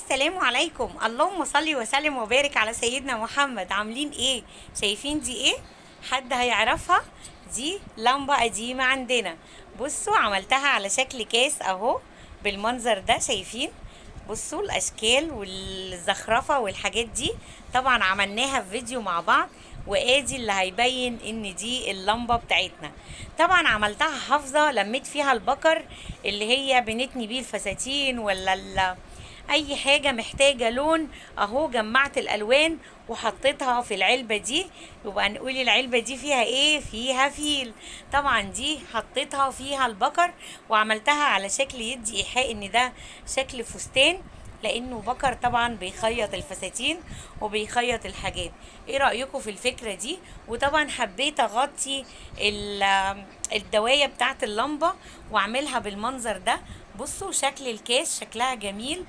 السلام عليكم. اللهم صل وسلم وبارك على سيدنا محمد. عاملين ايه؟ شايفين دي ايه؟ حد هيعرفها؟ دي لمبة قديمة عندنا. بصوا عملتها على شكل كاس اهو بالمنظر ده. شايفين؟ بصوا الاشكال والزخرفة والحاجات دي طبعا عملناها في فيديو مع بعض، وادي اللي هيبين ان دي اللمبة بتاعتنا. طبعا عملتها حافظة، لميت فيها البكر اللي هي بنتني بيه الفساتين ولا اي حاجة محتاجة لون. اهو جمعت الالوان وحطيتها في العلبة دي. يبقى نقول العلبة دي فيها ايه؟ فيها فيل. طبعا دي حطيتها فيها البكر وعملتها على شكل يدي ايحاء ان ده شكل فستان، لانه بكر طبعا بيخيط الفساتين وبيخيط الحاجات. ايه رأيكم في الفكرة دي؟ وطبعا حبيت اغطي الدواية بتاعت اللمبة واعملها بالمنظر ده. بصوا شكل الكاس شكلها جميل.